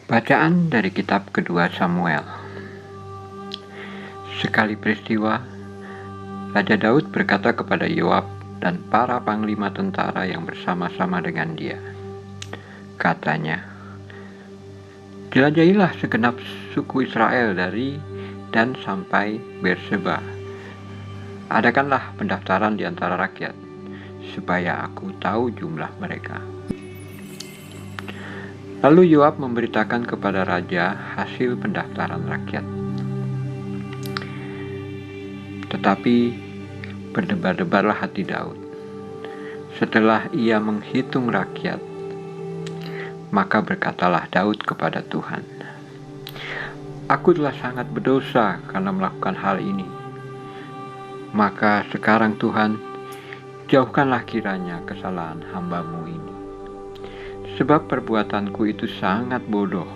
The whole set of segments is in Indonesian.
Bacaan dari kitab kedua Samuel. Sekali peristiwa, Raja Daud berkata kepada Yoab dan para panglima tentara yang bersama-sama dengan dia. Katanya, "Jelajahilah segenap suku Israel dari dan sampai Berseba. Adakanlah pendaftaran di antara rakyat, supaya aku tahu jumlah mereka." Lalu Yoab memberitakan kepada raja hasil pendaftaran rakyat. Tetapi berdebar-debarlah hati Daud. Setelah ia menghitung rakyat, maka berkatalah Daud kepada Tuhan, "Aku telah sangat berdosa karena melakukan hal ini. Maka sekarang Tuhan, jauhkanlah kiranya kesalahan hamba-Mu ini. Sebab perbuatanku itu sangat bodoh."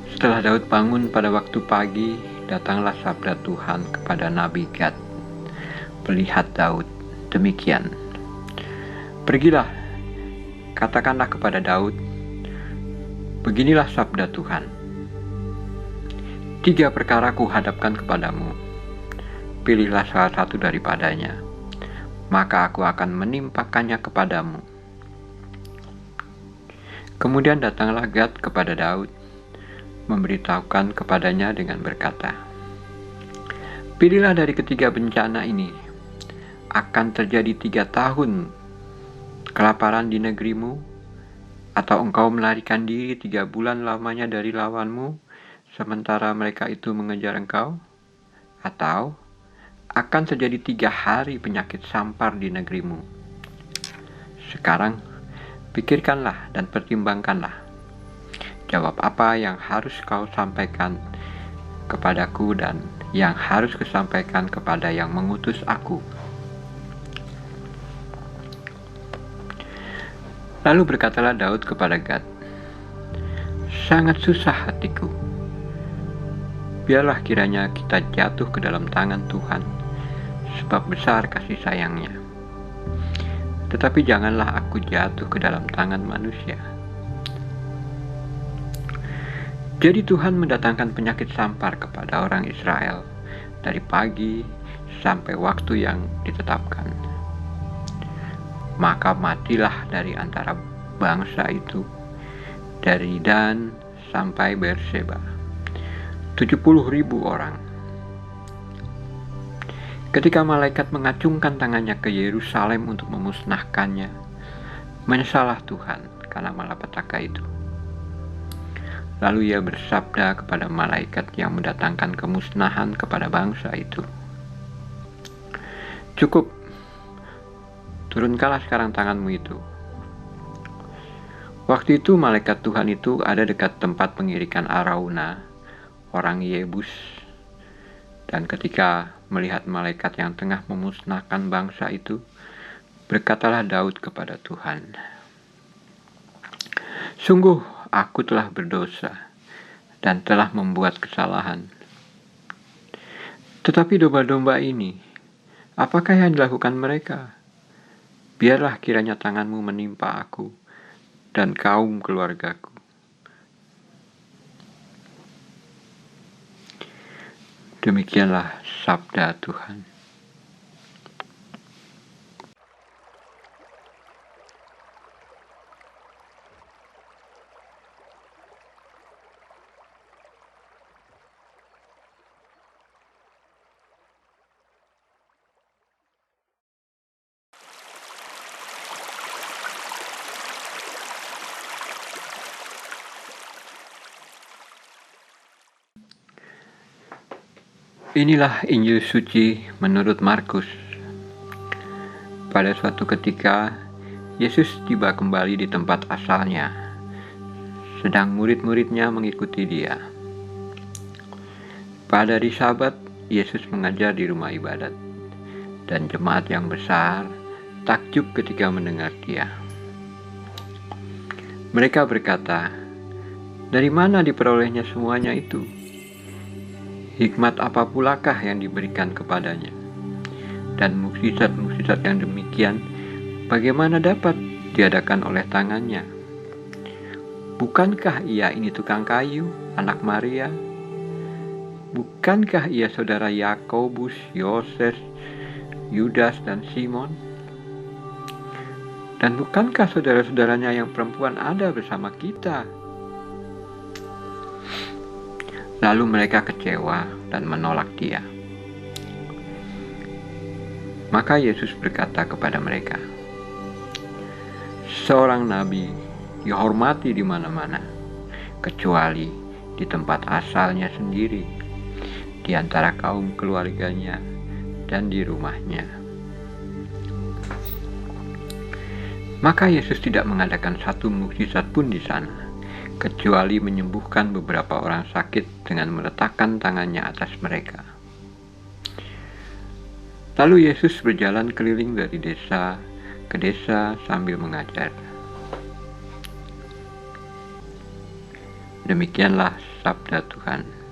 Setelah Daud bangun pada waktu pagi, datanglah sabda Tuhan kepada Nabi Gad, melihat Daud demikian. "Pergilah, katakanlah kepada Daud, beginilah sabda Tuhan. 3 perkara kuhadapkan kepadamu. Pilihlah salah satu daripadanya, maka aku akan menimpakannya kepadamu." Kemudian datanglah Gad kepada Daud, memberitahukan kepadanya dengan berkata, "Pilihlah dari ketiga bencana ini. Akan terjadi 3 tahun kelaparan di negerimu, atau engkau melarikan diri 3 bulan lamanya dari lawanmu, sementara mereka itu mengejar engkau, atau akan terjadi 3 hari penyakit sampar di negerimu. Sekarang pikirkanlah dan pertimbangkanlah. Jawab apa yang harus kau sampaikan kepadaku dan yang harus kusampaikan kepada yang mengutus aku." Lalu berkatalah Daud kepada Gad, "Sangat susah hatiku. Biarlah kiranya kita jatuh ke dalam tangan Tuhan, sebab besar kasih sayangnya. Tetapi janganlah aku jatuh ke dalam tangan manusia." Jadi Tuhan mendatangkan penyakit sampar kepada orang Israel dari pagi sampai waktu yang ditetapkan. Maka matilah dari antara bangsa itu, dari Dan sampai Berseba, 70.000 orang. Ketika malaikat mengacungkan tangannya ke Yerusalem untuk memusnahkannya, menyesallah Tuhan karena malapetaka itu. Lalu ia bersabda kepada malaikat yang mendatangkan kemusnahan kepada bangsa itu, "Cukup, turunkanlah sekarang tanganmu itu." Waktu itu malaikat Tuhan itu ada dekat tempat pengirikan Arauna, orang Yebus. Dan ketika melihat malaikat yang tengah memusnahkan bangsa itu, berkatalah Daud kepada Tuhan, "Sungguh aku telah berdosa dan telah membuat kesalahan. Tetapi domba-domba ini, apakah yang dilakukan mereka? Biarlah kiranya tanganmu menimpa aku dan kaum keluargaku." Demikianlah sabda Tuhan. Inilah Injil suci menurut Markus. Pada suatu ketika, Yesus tiba kembali di tempat asalnya, sedang murid-muridnya mengikuti dia. Pada hari Sabat, Yesus mengajar di rumah ibadat, dan jemaat yang besar takjub ketika mendengar dia. Mereka berkata, "Dari mana diperolehnya semuanya itu? Hikmat apa pulakah yang diberikan kepadanya? Dan mukjizat-mukjizat yang demikian bagaimana dapat diadakan oleh tangannya?" Bukankah ia ini tukang kayu, anak Maria? Bukankah ia saudara Yakobus, Yoses, Yudas, dan Simon? Dan bukankah saudara-saudaranya yang perempuan ada bersama kita?" Lalu mereka kecewa dan menolak dia. Maka Yesus berkata kepada mereka, "Seorang nabi dihormati di mana-mana, kecuali di tempat asalnya sendiri, di antara kaum keluarganya dan di rumahnya." Maka Yesus tidak mengadakan satu mukjizat pun di sana, kecuali menyembuhkan beberapa orang sakit dengan meletakkan tangannya atas mereka. Lalu Yesus berjalan keliling dari desa ke desa sambil mengajar. Demikianlah sabda Tuhan.